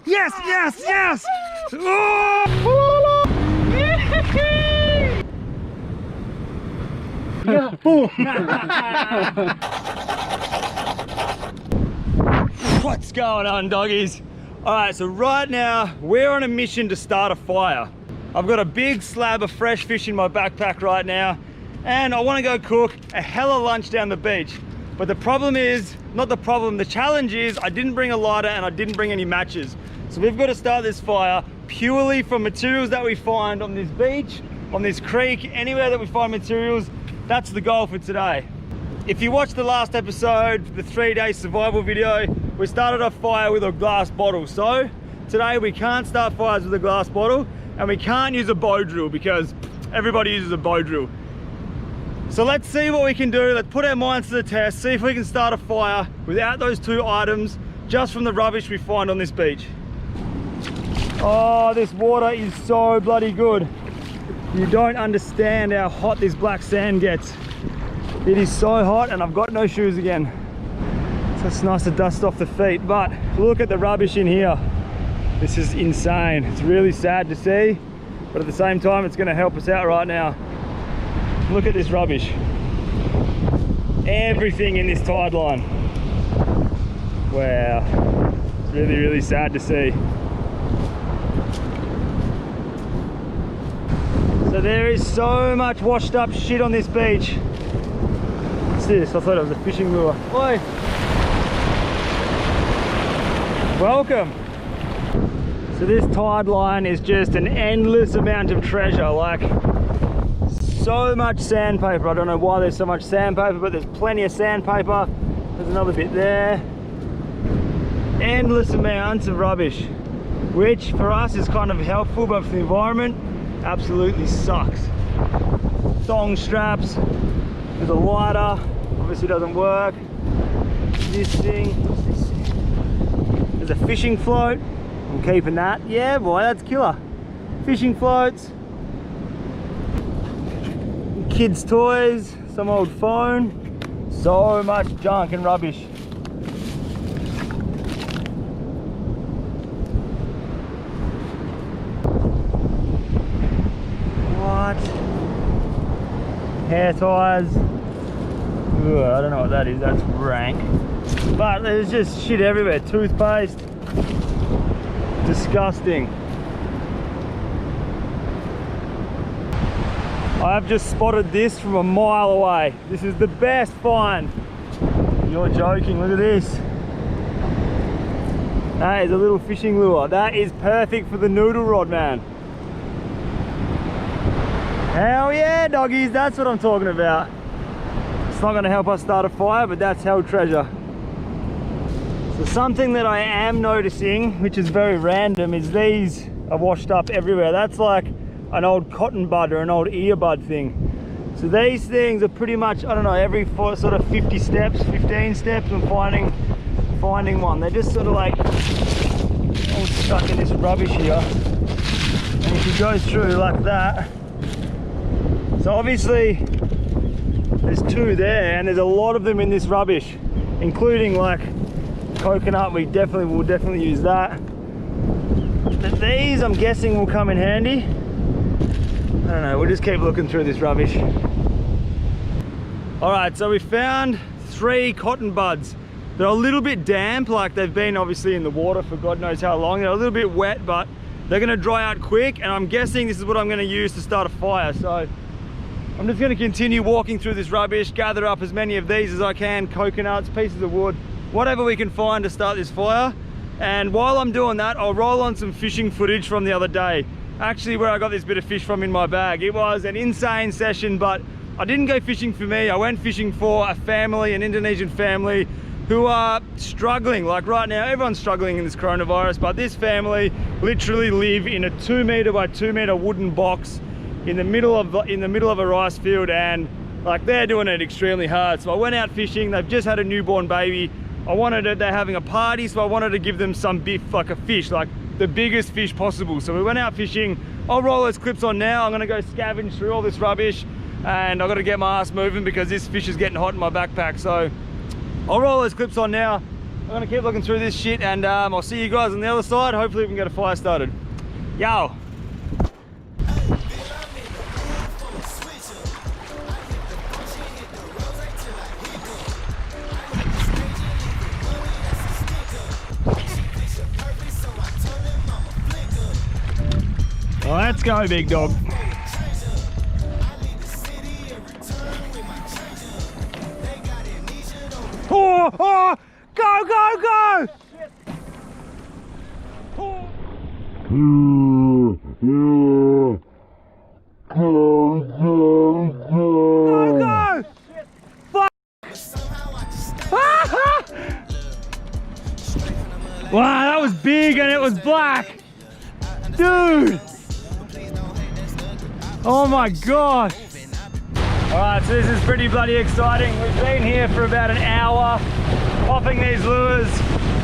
Yes, yes, yes! Oh! Yeah. What's going on, doggies? All right, so right now we're on a mission to start a fire. I've got a big slab of fresh fish in my backpack right now, and I want to go cook a hella lunch down the beach. But the problem is, not the problem, the challenge is I didn't bring a lighter and I didn't bring any matches. So we've got to start this fire purely from materials that we find on this beach, on this creek, anywhere that we find materials. That's the goal for today. If you watched the last episode, the 3-day survival video, we started a fire with a glass bottle. So today we can't start fires with a glass bottle, and we can't use a bow drill because everybody uses a bow drill. So let's see what we can do. Let's put our minds to the test, see if we can start a fire without those two items, just from the rubbish we find on this beach. Oh, this water is so bloody good. You don't understand how hot this black sand gets. It is so hot, and I've got no shoes again. So it's nice to dust off the feet, but look at the rubbish in here. This is insane. It's really sad to see, but at the same time, it's gonna help us out right now. Look at this rubbish. Everything in this tide line. Wow. It's really, really sad to see. So there is so much washed up shit on this beach. What's this? I thought it was a fishing lure. Oi! Welcome. So this tide line is just an endless amount of treasure. Like, so much sandpaper. I don't know why there's so much sandpaper, but there's plenty of sandpaper. There's another bit there. Endless amounts of rubbish, which for us is kind of helpful, but for the environment, absolutely sucks. Thong straps, there's a lighter, obviously doesn't work. This thing, what's this thing? There's a fishing float, I'm keeping that. Yeah boy, that's killer. Fishing floats, kids' toys, some old phone, so much junk and rubbish. What? Hair ties. Ugh, I don't know what that is, that's rank. But there's just shit everywhere. Toothpaste. Disgusting. I've just spotted this from a mile away. This is the best find. You're joking, look at this. That is a little fishing lure. That is perfect for the noodle rod, man. Hell yeah, doggies, that's what I'm talking about. It's not gonna help us start a fire, but that's hell treasure. So something that I am noticing, which is very random, is these are washed up everywhere. That's like an old cotton bud or an old earbud thing. So these things are pretty much, I don't know, every sort of 50 steps, 15 steps, I'm finding one. They're just sort of like all stuck in this rubbish here. And if you go through like that, so obviously there's two there, and there's a lot of them in this rubbish, including like coconut. We will definitely use that. But these, I'm guessing, will come in handy. I don't know, we'll just keep looking through this rubbish. All right, so we found 3 cotton buds. They're a little bit damp, like they've been obviously in the water for God knows how long. They're a little bit wet, but they're gonna dry out quick, and I'm guessing this is what I'm gonna use to start a fire. So I'm just gonna continue walking through this rubbish, gather up as many of these as I can, coconuts, pieces of wood, whatever we can find to start this fire. And while I'm doing that, I'll roll on some fishing footage from the other day. Actually, where I got this bit of fish from in my bag. It was an insane session, but I didn't go fishing for me. I went fishing for a family, an Indonesian family, who are struggling. Like right now, everyone's struggling in this coronavirus, but this family literally live in a 2 meter by 2 meter wooden box in the middle of a rice field, and like they're doing it extremely hard. So I went out fishing. They've just had a newborn baby. They're having a party, so I wanted to give them some beef, like a fish, like the biggest fish possible. So we went out fishing. I'll roll those clips on now. I'm gonna go scavenge through all this rubbish, and I've got to get my ass moving because this fish is getting hot in my backpack. So I'll roll those clips on now. I'm gonna keep looking through this shit, and I'll see you guys on the other side. Hopefully we can get a fire started. Yo! Well, let's go, big dog. Oh, oh, go, go, go! Oh. Go, go! Fuck! Wow, that was big and it was black! Dude! Oh my gosh! Alright, so this is pretty bloody exciting. We've been here for about an hour, popping these lures.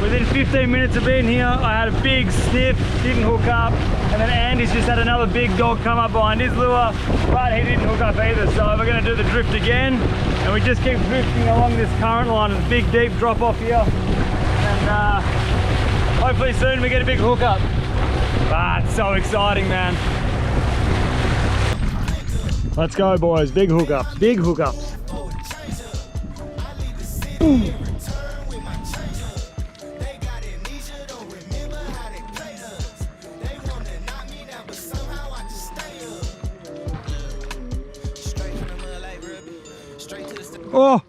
Within 15 minutes of being here, I had a big sniff, didn't hook up, and then Andy's just had another big dog come up behind his lure, but he didn't hook up either. So we're gonna do the drift again, and we just keep drifting along this current line. There's a big deep drop off here, and hopefully soon we get a big hookup. Ah, it's so exciting, man. Let's go, boys. Big hookups, big hookups. Ooh. Oh,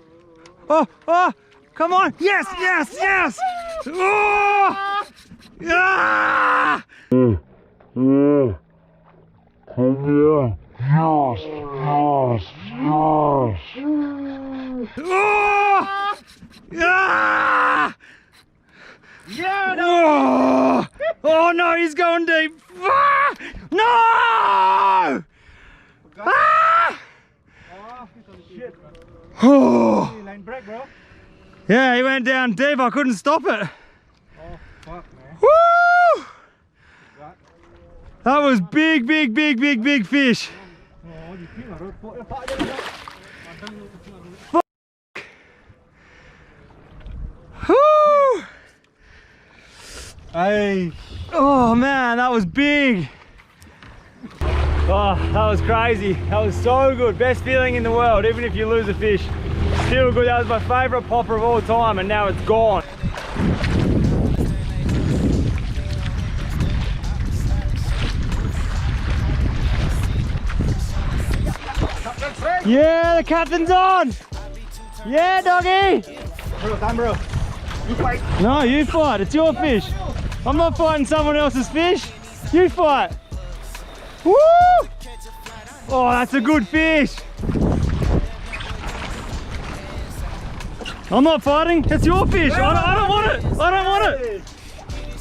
oh, oh, come on. Yes, yes, yes. Oh, yeah. Come here. Yes, yes, yes. Oh, yeah. Yeah, no. Oh no, he's going deep. Ah, no. Ah. Oh. Yeah, he went down deep. I couldn't stop it. Oh, fuck, man. Woo! That was big, big, big, big, big fish. Fuck. Woo! Hey. Oh man, that was big. Oh, that was crazy. That was so good. Best feeling in the world, even if you lose a fish. Still good. That was my favourite popper of all time, and now it's gone. Yeah, the captain's on. Yeah, doggy. Bro, time, bro. You fight. No, you fight. It's your fish. I'm not fighting someone else's fish. You fight. Woo! Oh, that's a good fish. I'm not fighting. It's your fish. I don't want it. I don't want it.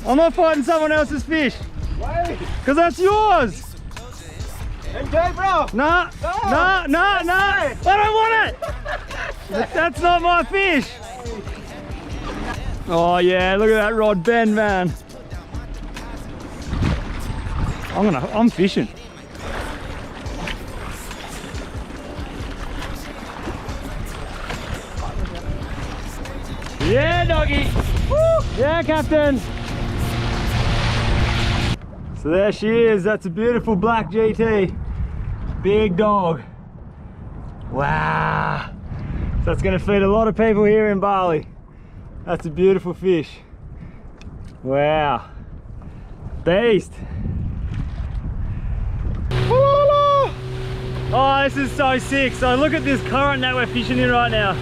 I'm not fighting someone else's fish. Why? Because that's yours. Enjoy, bro. Nah, nah, nah, nah. I don't want it. That's not my fish. Oh yeah, look at that rod bend, man. I'm fishing. Yeah, doggy. Woo. Yeah, captain. So there she is. That's a beautiful black GT. Big dog. Wow. So that's going to feed a lot of people here in Bali. That's a beautiful fish. Wow. Beast. Oh, this is so sick. So look at this current that we're fishing in right now.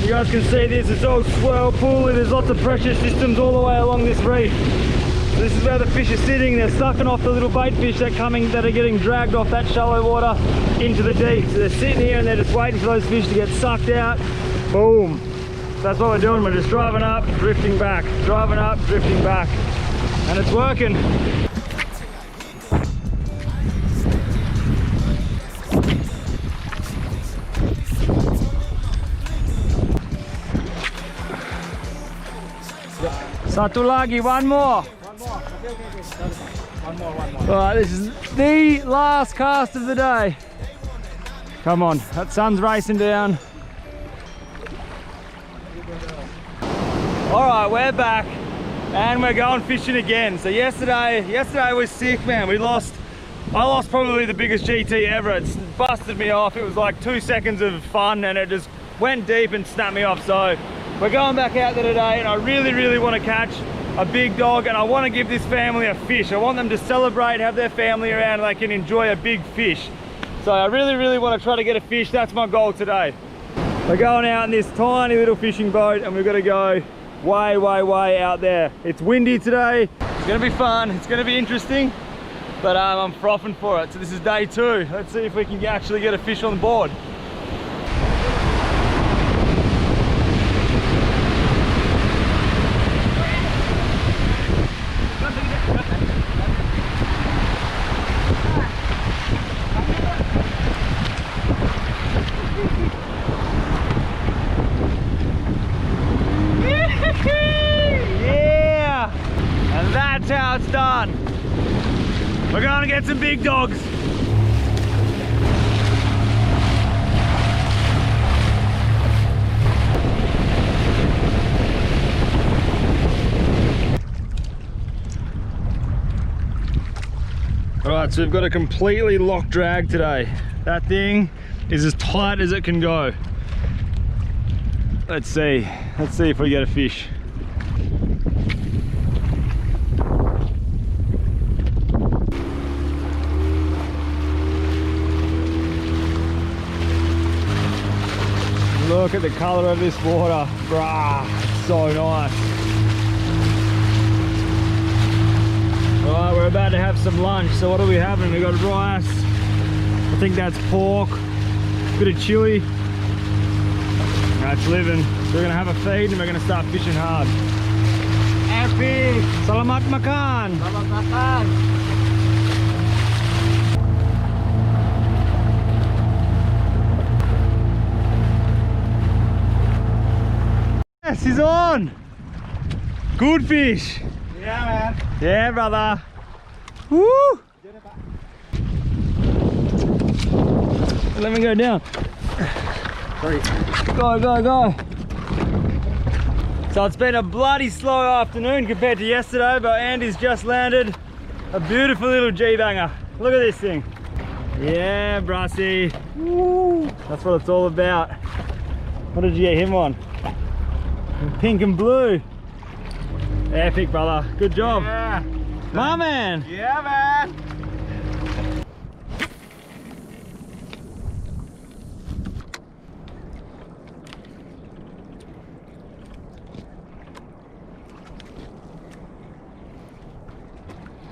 You guys can see this. It's all swirl pool. There's lots of pressure systems all the way along this reef. This is where the fish are sitting. They're sucking off the little bait fish that are getting dragged off that shallow water into the deep. So they're sitting here and they're just waiting for those fish to get sucked out. Boom. So that's what we're doing. We're just driving up, drifting back, driving up, drifting back, and it's working. Satu lagi, one more. One more. Alright, this is the last cast of the day. Come on, that sun's racing down. All right, we're back and we're going fishing again. So yesterday was sick, man. I lost probably the biggest GT ever. It's busted me off. It was like 2 seconds of fun and it just went deep and snapped me off. So we're going back out there today and I really want to catch a big dog and I want to give this family a fish. I want them to celebrate, have their family around and they can enjoy a big fish. So I really want to try to get a fish. That's my goal today. We're going out in this tiny little fishing boat and we've got to go way out there. It's windy today. It's gonna be fun. It's gonna be interesting, but I'm frothing for it. So this is day 2. Let's see if we can actually get a fish on the board. That's how it's done. We're going to get some big dogs. All right, so we've got a completely locked drag today. That thing is as tight as it can go. Let's see if we get a fish. Look at the colour of this water, bruh, it's so nice. Alright, we're about to have some lunch, so what are we having? We've got rice, I think that's pork, a bit of chilli. That's living. So we're going to have a feed and we're going to start fishing hard. Happy. Salamat makan! Selamat makan. Yes, he's on! Good fish! Yeah, man. Yeah, brother! Woo! Let me go down. Sorry. Go. So it's been a bloody slow afternoon compared to yesterday, but Andy's just landed a beautiful little G-banger. Look at this thing. Yeah, Brassy. Woo! That's what it's all about. What did you get him on? Pink and blue. Epic, brother. Good job. Yeah. My man. Yeah, man.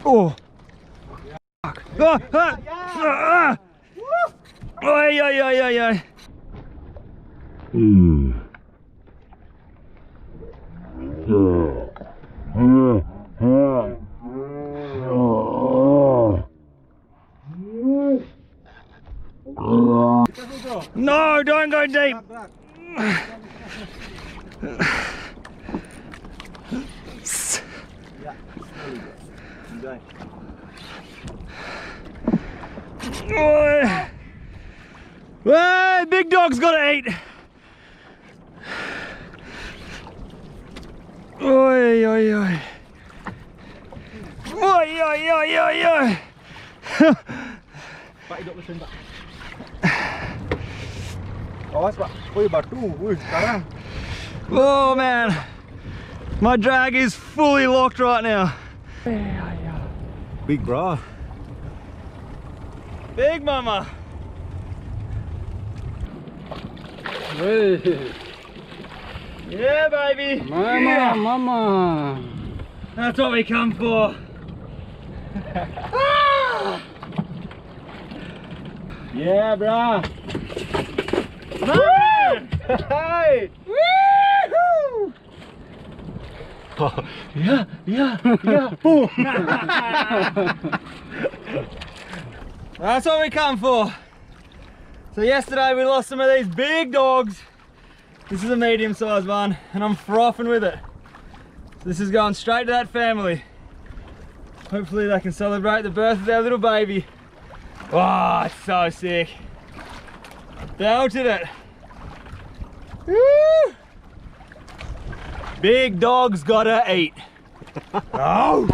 Oh. Fuck. Oi. No, don't go deep. Hey, big dog's gotta eat. Oi. Pak hidup mesin, Pak. Awas, Pak. Wih, batu. Wih, sekarang. Oh man, my drag is fully locked right now. Big, bro. Big mama. Hey. Yeah, baby. Mama. That's what we come for. Yeah, bro. Man! Hey. Woo! Oh, yeah. Boom. That's what we come for. So yesterday we lost some of these big dogs. This is a medium-sized one, and I'm frothing with it. So this is going straight to that family. Hopefully they can celebrate the birth of their little baby. Oh, it's so sick. Belted it. Woo! Big dog's gotta eat. Oh!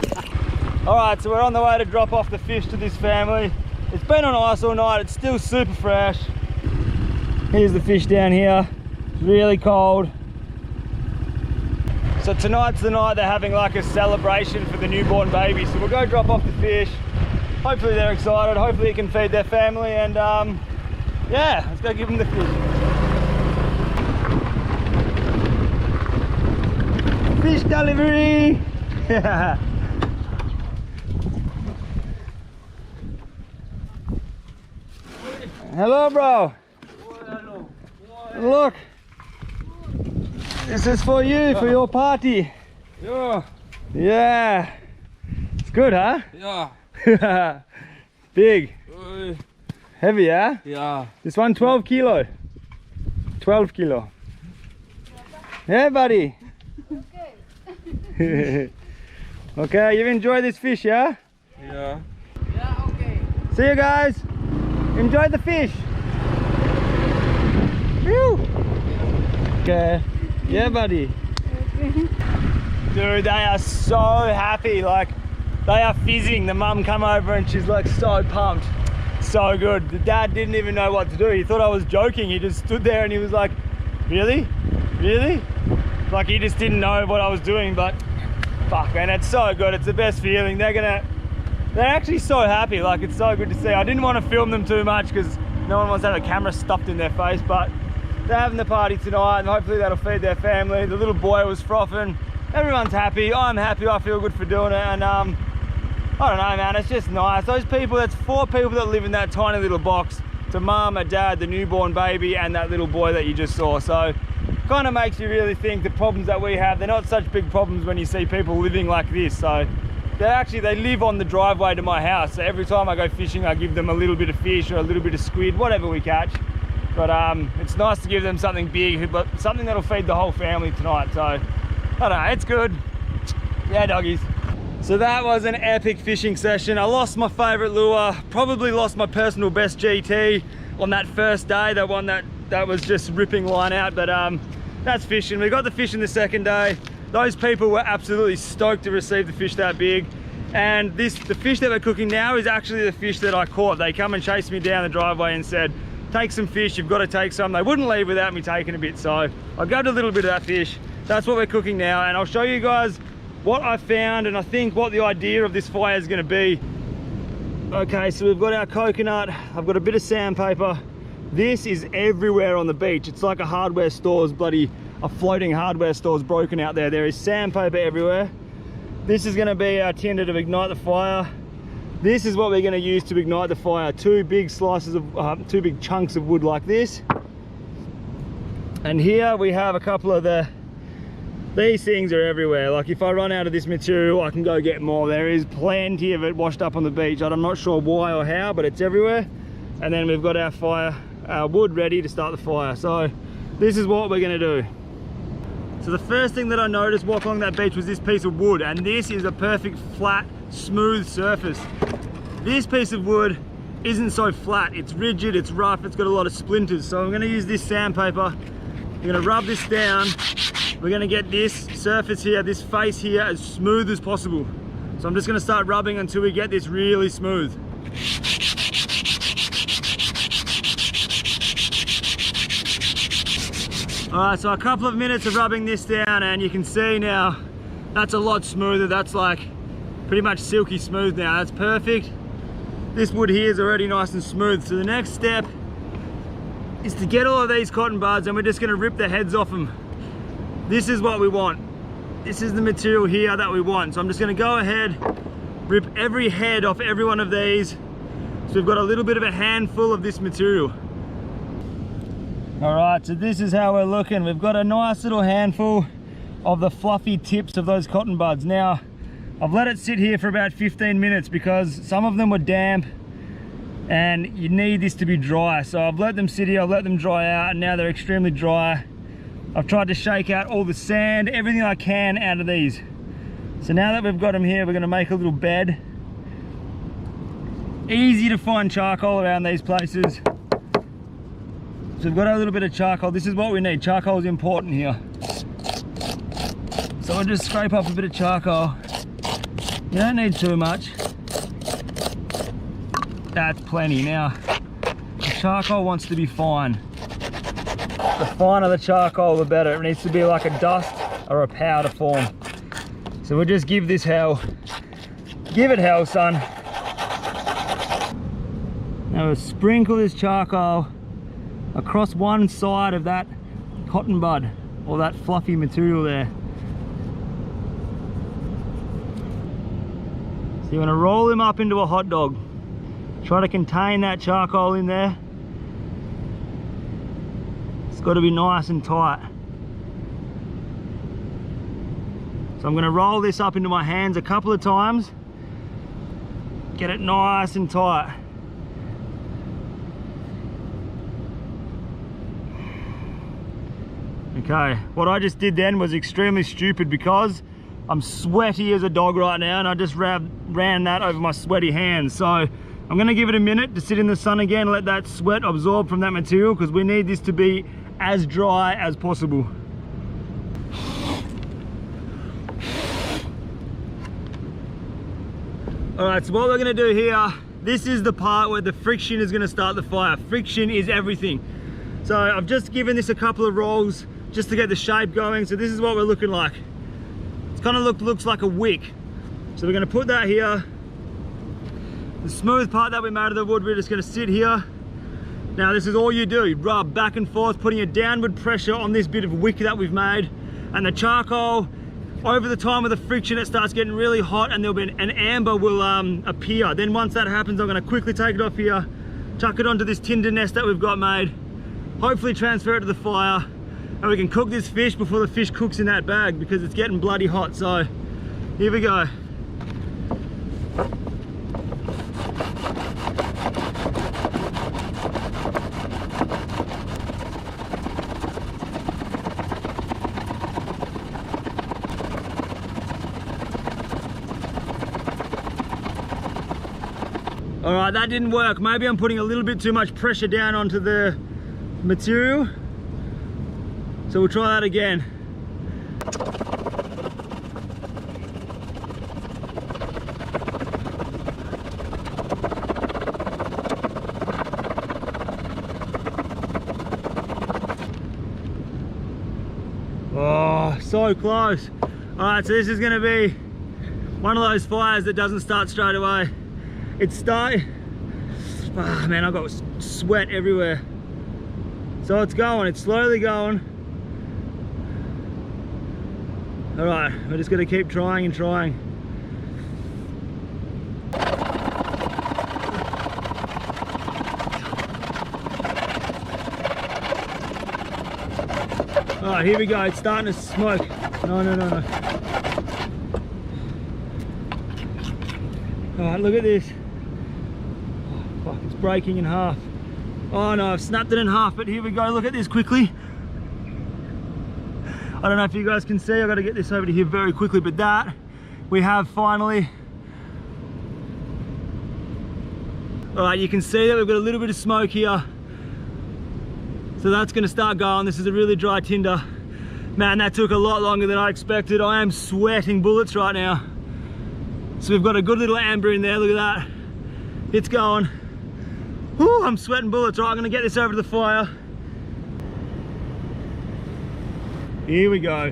Alright, so we're on the way to drop off the fish to this family. It's been on ice all night, it's still super fresh. Here's the fish down here. It's really cold. So tonight's the night they're having like a celebration for the newborn baby. So we'll go drop off the fish. Hopefully they're excited, hopefully it can feed their family, and yeah, let's go give them the fish. Fish delivery! Hello, bro. Look, this is for you, for your party. Yeah. Yeah. It's good, huh? Yeah. Big. Heavy, huh? Yeah. This one 12 kilo. 12 kilo. Yeah, buddy. Okay. Okay, you've enjoyed this fish, yeah? Yeah. Yeah, okay. See you guys. Enjoy the fish. Woo. Okay. Yeah, buddy. Dude, they are so happy. Like, they are fizzing. The mum come over and she's like so pumped. So good. The dad didn't even know what to do. He thought I was joking. He just stood there and he was like, really? Really? Like, he just didn't know what I was doing, but fuck, man, it's so good. It's the best feeling. They're actually so happy. Like, it's so good to see. I didn't want to film them too much because no one wants to have a camera stuffed in their face, but they're having the party tonight and hopefully that'll feed their family. The little boy was frothing. Everyone's happy. I'm happy. I feel good for doing it. And I don't know, man, it's just nice. Those people, that's 4 people that live in that tiny little box. It's a mum, a dad, the newborn baby, and that little boy that you just saw. So kind of makes you really think the problems that we have, they're not such big problems when you see people living like this. So they live on the driveway to my house. So every time I go fishing, I give them a little bit of fish or a little bit of squid, whatever we catch. But it's nice to give them something big, but something that'll feed the whole family tonight. So I don't know, it's good. Yeah, doggies. So that was an epic fishing session. I lost my favorite lure, probably lost my personal best GT on that first day, that one that was just ripping line out, but that's fishing. We got the fish in the second day. Those people were absolutely stoked to receive the fish that big. And the fish that we're cooking now is actually the fish that I caught. They come and chased me down the driveway and said, take some fish, you've got to take some. They wouldn't leave without me taking a bit, so I grabbed a little bit of that fish. That's what we're cooking now, and I'll show you guys what I found and I think what the idea of this fire is going to be. Okay, so we've got our coconut. I've got a bit of sandpaper. This is everywhere on the beach. It's like a hardware store's a floating hardware store's broken out there. There is sandpaper everywhere. This is going to be our tinder to ignite the fire. This is what we're going to use to ignite the fire. 2 big slices of 2 big chunks of wood like this. And here we have a couple of these things are everywhere. Like, if I run out of this material, I can go get more. There is plenty of it washed up on the beach. I'm not sure why or how, but it's everywhere. And then we've got our wood ready to start the fire. So this is what we're gonna do. So the first thing that I noticed walking along that beach was this piece of wood, and this is a perfect flat, smooth surface. This piece of wood isn't so flat. It's rigid, it's rough, it's got a lot of splinters. So I'm gonna use this sandpaper. I'm gonna rub this down. We're gonna get this surface here, this face here, as smooth as possible. So I'm just gonna start rubbing until we get this really smooth. All right, so a couple of minutes of rubbing this down and you can see now, that's a lot smoother. That's like pretty much silky smooth now. That's perfect. This wood here is already nice and smooth. So the next step is to get all of these cotton buds and we're just gonna rip the heads off them. This is what we want. This is the material here that we want. So I'm just gonna go ahead, rip every head off every one of these. So we've got a little bit of a handful of this material. All right, so this is how we're looking. We've got a nice little handful of the fluffy tips of those cotton buds. Now, I've let it sit here for about 15 minutes because some of them were damp and you need this to be dry. So I've let them sit here, I've let them dry out, and now they're extremely dry. I've tried to shake out all the sand, everything I can out of these. So now that we've got them here, we're gonna make a little bed. Easy to find charcoal around these places. So we've got a little bit of charcoal. This is what we need. Charcoal is important here. So I'll just scrape up a bit of charcoal. You don't need too much. That's plenty. Now, the charcoal wants to be fine. The finer the charcoal, the better. It needs to be like a dust or a powder form. So we'll just give this hell. Give it hell, son. Now we'll sprinkle this charcoal across one side of that cotton bud, or that fluffy material there. So you want to roll him up into a hot dog. Try to contain that charcoal in there. It's got to be nice and tight. So I'm going to roll this up into my hands a couple of times. Get it nice and tight. Okay, what I just did then was extremely stupid because I'm sweaty as a dog right now and I just ran that over my sweaty hands. So I'm gonna give it a minute to sit in the sun again, let that sweat absorb from that material because we need this to be as dry as possible. All right, so what we're gonna do here, this is the part where the friction is gonna start the fire. Friction is everything. So I've just given this a couple of rolls just to get the shape going. So this is what we're looking like. It's kind of looks like a wick. So we're gonna put that here. The smooth part that we made of the wood, we're just gonna sit here. Now this is all you do. You rub back and forth, putting a downward pressure on this bit of wick that we've made. And the charcoal, over the time of the friction, it starts getting really hot and there'll be an amber will appear. Then once that happens, I'm gonna quickly take it off here, chuck it onto this tinder nest that we've got made, hopefully transfer it to the fire, and we can cook this fish before the fish cooks in that bag because it's getting bloody hot. So here we go. All right, that didn't work. Maybe I'm putting a little bit too much pressure down onto the material. So we'll try that again. Oh, so close. All right, so this is gonna be one of those fires that doesn't start straight away. It's starting. Oh man, I've got sweat everywhere. So it's going, it's slowly going. All right, we're just gonna keep trying and trying. All right, here we go, it's starting to smoke. No. All right, look at this. Oh, fuck, it's breaking in half. Oh no, I've snapped it in half, but here we go, look at this quickly. I don't know if you guys can see, I've got to get this over to here very quickly, but that we have finally. All right, you can see that we've got a little bit of smoke here. So that's going to start going. This is a really dry tinder. Man, that took a lot longer than I expected. I am sweating bullets right now. So we've got a good little amber in there, look at that. It's going. Whew, I'm sweating bullets. All right, I'm going to get this over to the fire. Here we go.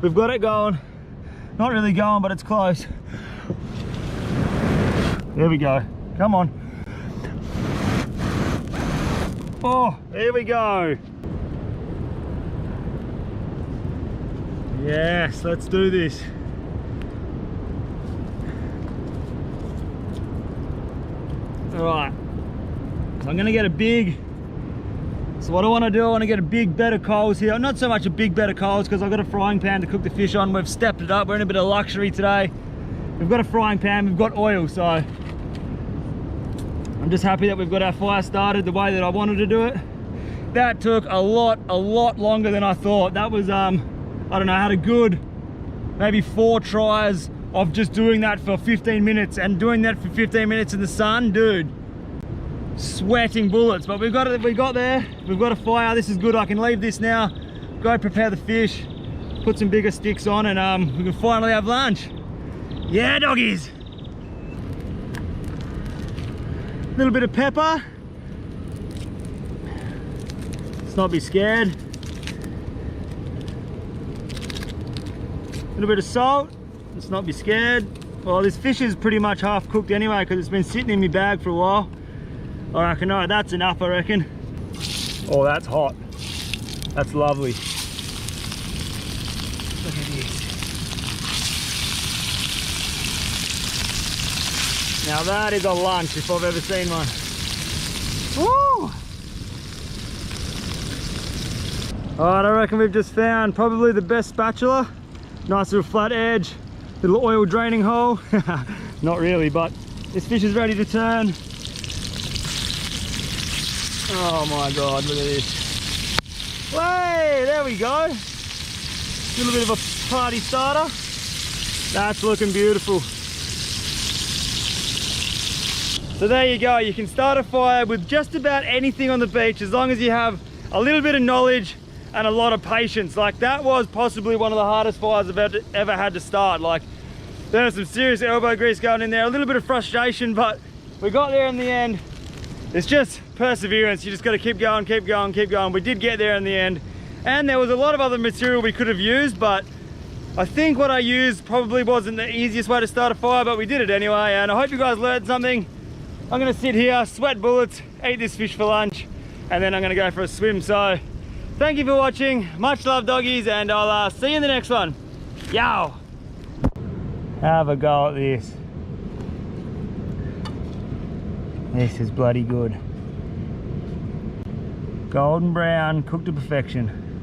We've got it going. Not really going, but it's close. There we go. Come on. Oh, there we go. Yes, let's do this. All right. So I'm gonna get a big, so what I wanna do, I wanna get a big bed of coals here. Not so much a big bed of coals because I've got a frying pan to cook the fish on. We've stepped it up, we're in a bit of luxury today. We've got a frying pan, we've got oil, so I'm just happy that we've got our fire started the way that I wanted to do it. That took a lot longer than I thought. That was, I don't know, I had a good, maybe 4 tries of just doing that for 15 minutes, and doing that for 15 minutes in the sun, dude. sweating bullets, but we got there, we've got a fire. This is good. I can leave this now, go prepare the fish, put some bigger sticks on, and we can finally have lunch. Yeah, doggies. A little bit of pepper. Let's not be scared. A little bit of salt. Let's not be scared. Well, this fish is pretty much half cooked anyway because it's been sitting in my bag for a while. I reckon, no, that's enough, I reckon. Oh, that's hot. That's lovely. Look at this. Now that is a lunch if I've ever seen one. Woo! Alright, I reckon we've just found probably the best spatula. Nice little flat edge, little oil draining hole. Not really, but this fish is ready to turn. Oh my God, look at this. Hey, there we go. Little bit of a party starter. That's looking beautiful. So there you go, you can start a fire with just about anything on the beach as long as you have a little bit of knowledge and a lot of patience. Like, that was possibly one of the hardest fires I've ever had to start. Like, there was some serious elbow grease going in there, a little bit of frustration, but we got there in the end. It's just perseverance. You just got to keep going, keep going, keep going. We did get there in the end, and there was a lot of other material we could have used, but I think what I used probably wasn't the easiest way to start a fire, but we did it anyway, and I hope you guys learned something. I'm gonna sit here, sweat bullets, eat this fish for lunch, and then I'm gonna go for a swim. So thank you for watching. Much love, doggies, and I'll see you in the next one. Yow! Have a go at this. This is bloody good. Golden brown, cooked to perfection.